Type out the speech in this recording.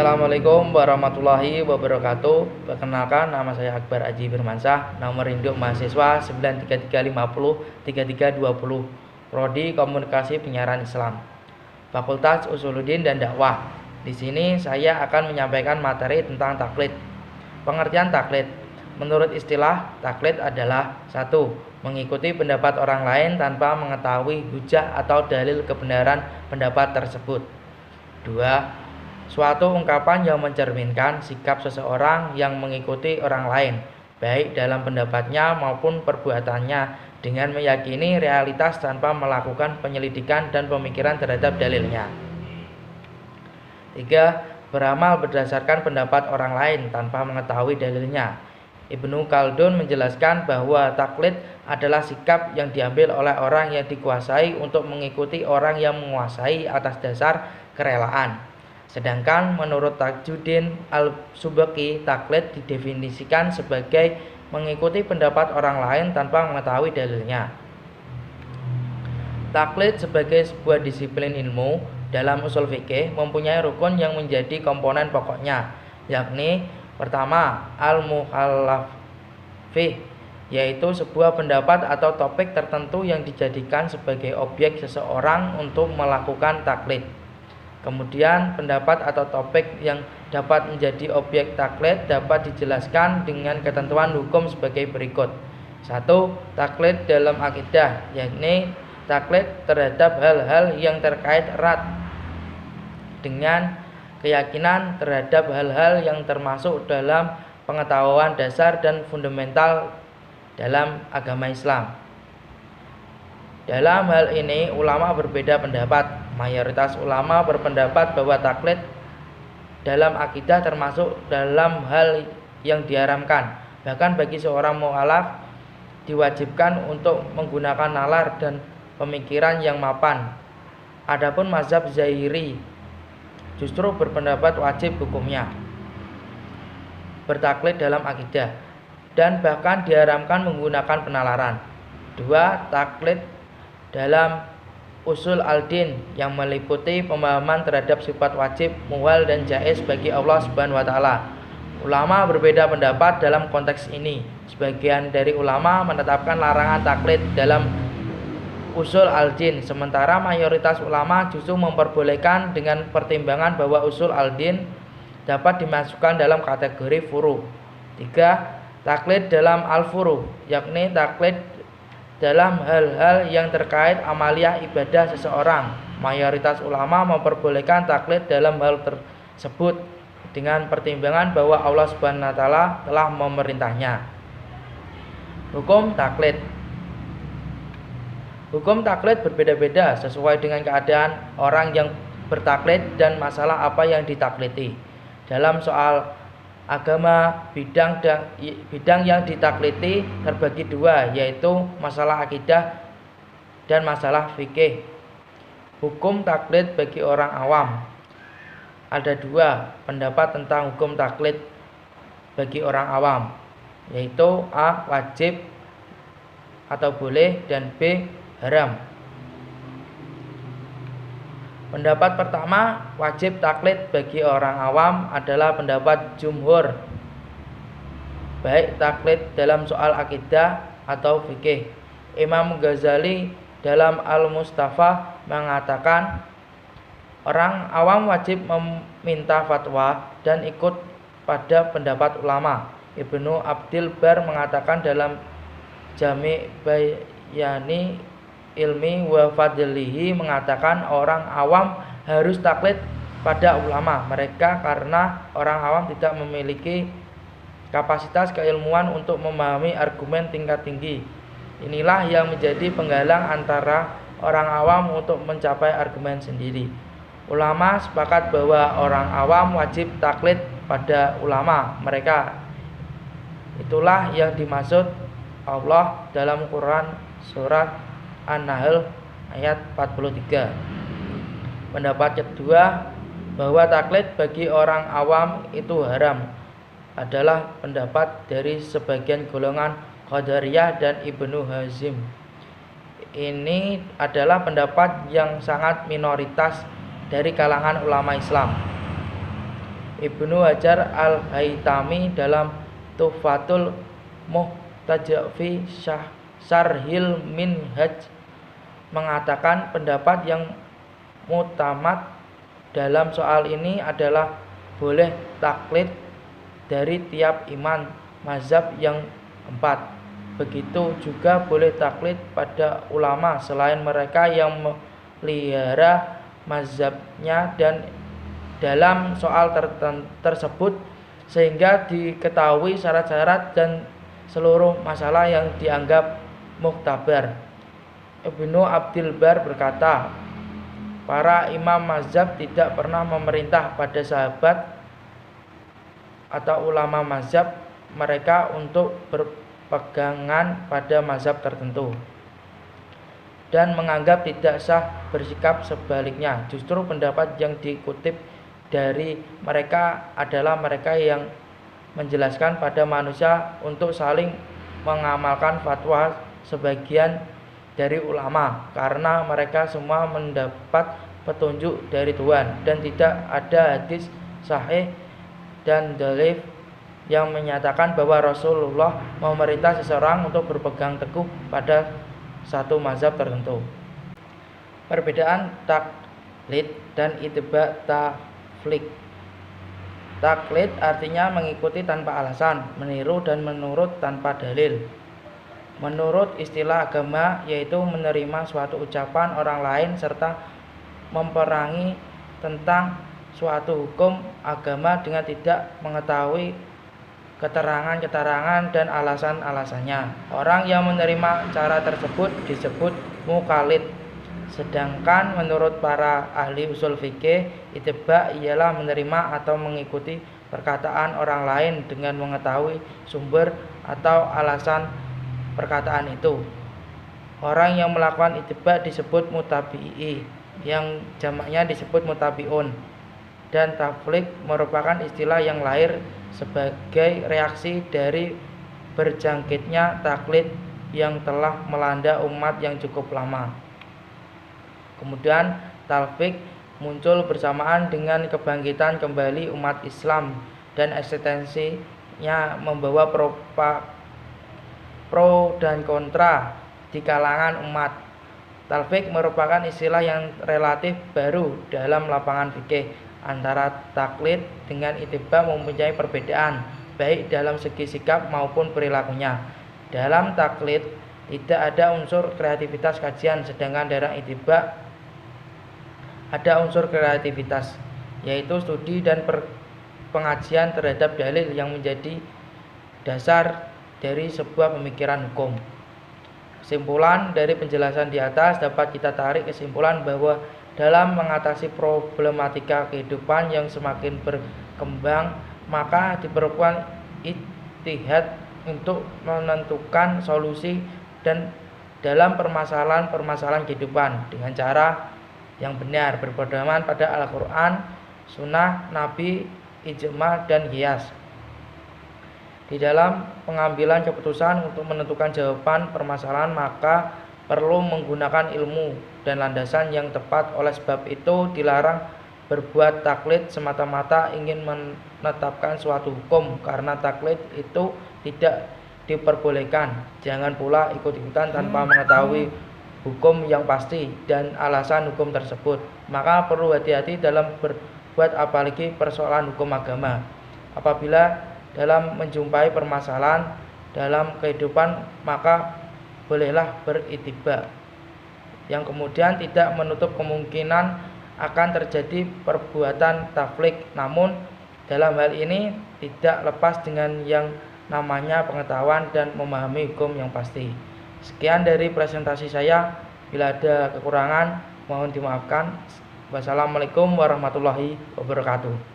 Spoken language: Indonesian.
Assalamualaikum warahmatullahi wabarakatuh. Perkenalkan, nama saya Akbar Aji Firmansyah, nomor induk mahasiswa 933503320, Prodi Komunikasi Penyiaran Islam, Fakultas Usuluddin dan Dakwah. Di sini saya akan menyampaikan materi tentang taklid. Pengertian taklid. Menurut istilah, taklid adalah 1. Mengikuti pendapat orang lain tanpa mengetahui hujah atau dalil kebenaran pendapat tersebut. 2. Suatu ungkapan yang mencerminkan sikap seseorang yang mengikuti orang lain, baik dalam pendapatnya maupun perbuatannya, dengan meyakini realitas tanpa melakukan penyelidikan dan pemikiran terhadap dalilnya. 3. Beramal berdasarkan pendapat orang lain tanpa mengetahui dalilnya. Ibnu Khaldun menjelaskan bahwa taklid adalah sikap yang diambil oleh orang yang dikuasai untuk mengikuti orang yang menguasai atas dasar kerelaan. Sedangkan menurut Tajuddin Al-Subki, taklid didefinisikan sebagai mengikuti pendapat orang lain tanpa mengetahui dalilnya. Taklid sebagai sebuah disiplin ilmu dalam usul fikih mempunyai rukun yang menjadi komponen pokoknya, yakni pertama, al-mukhallaf fih, yaitu sebuah pendapat atau topik tertentu yang dijadikan sebagai objek seseorang untuk melakukan taklid. Kemudian pendapat atau topik yang dapat menjadi objek taklid dapat dijelaskan dengan ketentuan hukum sebagai berikut. 1. Taklid dalam akidah, yakni taklid terhadap hal-hal yang terkait erat dengan keyakinan terhadap hal-hal yang termasuk dalam pengetahuan dasar dan fundamental dalam agama Islam. Dalam hal ini ulama berbeda pendapat. Mayoritas ulama berpendapat bahwa taklid dalam akidah termasuk dalam hal yang diharamkan. Bahkan bagi seorang mukallaf diwajibkan untuk menggunakan nalar dan pemikiran yang mapan. Adapun mazhab Zahiri justru berpendapat wajib hukumnya bertaklid dalam akidah dan bahkan diharamkan menggunakan penalaran. 2. Taklid dalam usul al-din yang meliputi pemahaman terhadap sifat wajib, muhal dan jaiz bagi Allah Subhanahu wa taala. Ulama berbeda pendapat dalam konteks ini. Sebagian dari ulama menetapkan larangan taklid dalam usul al-din, sementara mayoritas ulama justru memperbolehkan dengan pertimbangan bahwa usul al-din dapat dimasukkan dalam kategori furu'. 3. Taklid dalam al-furu', yakni taklid dalam hal-hal yang terkait amaliyah ibadah seseorang. Mayoritas ulama memperbolehkan taklid dalam hal tersebut dengan pertimbangan bahwa Allah Subhanahu wa taala telah memerintahnya. Hukum taklid. Hukum taklid berbeda-beda sesuai dengan keadaan orang yang bertaklid dan masalah apa yang ditakliti. Dalam soal agama, bidang yang ditakliti terbagi dua, yaitu masalah akidah dan masalah fikih. Hukum taklid bagi orang awam. Ada dua pendapat tentang hukum taklid bagi orang awam, yaitu A. Wajib atau boleh, dan B. Haram. Pendapat pertama, wajib taklid bagi orang awam adalah pendapat jumhur, baik taklid dalam soal akidah atau fikih. Imam Ghazali dalam Al-Mustafa mengatakan orang awam wajib meminta fatwa dan ikut pada pendapat ulama. Ibnu Abdil Bar mengatakan dalam Jami' Bayani Ilmi wa Fadlihi mengatakan orang awam harus taklid pada ulama mereka karena orang awam tidak memiliki kapasitas keilmuan untuk memahami argumen tingkat tinggi. Inilah yang menjadi penghalang antara orang awam untuk mencapai argumen sendiri. Ulama sepakat bahwa orang awam wajib taklid pada ulama mereka. Itulah yang dimaksud Allah dalam Quran surat An-Nahl ayat 43. Pendapat kedua, bahwa taklid bagi orang awam itu haram, adalah pendapat dari sebagian golongan Qadariyah dan Ibnu Hazim. Ini adalah pendapat yang sangat minoritas dari kalangan ulama Islam. Ibnu Hajar Al-Haytami dalam Tuhfatul Muhtaj fi Syarhil Minhaj mengatakan pendapat yang mutamad dalam soal ini adalah boleh taklid dari tiap imam mazhab yang 4. Begitu juga boleh taklid pada ulama selain mereka yang melihara mazhabnya dan dalam soal tersebut, sehingga diketahui syarat-syarat dan seluruh masalah yang dianggap muktabar. Ibnu Abdul Bar berkata, para imam mazhab tidak pernah memerintah pada sahabat atau ulama mazhab mereka untuk berpegangan pada mazhab tertentu dan menganggap tidak sah bersikap sebaliknya. Justru pendapat yang dikutip dari mereka adalah mereka yang menjelaskan pada manusia untuk saling mengamalkan fatwa sebagian dari ulama, karena mereka semua mendapat petunjuk dari Tuhan dan tidak ada hadis sahih dan dalil yang menyatakan bahwa Rasulullah memerintah seseorang untuk berpegang teguh pada satu mazhab tertentu. Perbedaan taklid dan ittiba taflik. Taklid artinya mengikuti tanpa alasan, meniru dan menurut tanpa dalil. Menurut istilah agama yaitu menerima suatu ucapan orang lain serta memperangi tentang suatu hukum agama dengan tidak mengetahui keterangan-keterangan dan alasan-alasannya. Orang yang menerima cara tersebut disebut mukallid. Sedangkan menurut para ahli usul fikih, ittiba ialah menerima atau mengikuti perkataan orang lain dengan mengetahui sumber atau alasan perkataan itu. Orang yang melakukan ittiba disebut mutabi'i, yang jamaknya disebut mutabi'un. Dan taflik merupakan istilah yang lahir sebagai reaksi dari berjangkitnya taklid yang telah melanda umat yang cukup lama. Kemudian talfik muncul bersamaan dengan kebangkitan kembali umat Islam dan eksistensinya membawa pro dan kontra di kalangan umat. Talfik merupakan istilah yang relatif baru dalam lapangan fikih. Antara taklid dengan ittiba mempunyai perbedaan baik dalam segi sikap maupun perilakunya. Dalam taklid tidak ada unsur kreativitas kajian, sedangkan dalam ittiba ada unsur kreativitas, yaitu studi dan pengajian terhadap dalil yang menjadi dasar dari sebuah pemikiran hukum. Kesimpulan dari penjelasan di atas dapat kita tarik kesimpulan bahwa dalam mengatasi problematika kehidupan yang semakin berkembang, maka diperlukan ijtihad untuk menentukan solusi dan dalam permasalahan-permasalahan kehidupan dengan cara yang benar, berpedoman pada Al-Quran, Sunnah, Nabi, Ijma, dan Qiyas. Di dalam pengambilan keputusan untuk menentukan jawaban permasalahan, maka perlu menggunakan ilmu dan landasan yang tepat. Oleh sebab itu dilarang berbuat taklid semata-mata ingin menetapkan suatu hukum, karena taklid itu tidak diperbolehkan. Jangan pula ikut-ikutan tanpa mengetahui hukum yang pasti dan alasan hukum tersebut. Maka perlu hati-hati dalam berbuat apalagi persoalan hukum agama. Apabila dalam menjumpai permasalahan dalam kehidupan, maka bolehlah berittiba, yang kemudian tidak menutup kemungkinan akan terjadi perbuatan taflik. Namun dalam hal ini tidak lepas dengan yang namanya pengetahuan dan memahami hukum yang pasti. Sekian dari presentasi saya. Bila ada kekurangan mohon dimaafkan. Wassalamualaikum warahmatullahi wabarakatuh.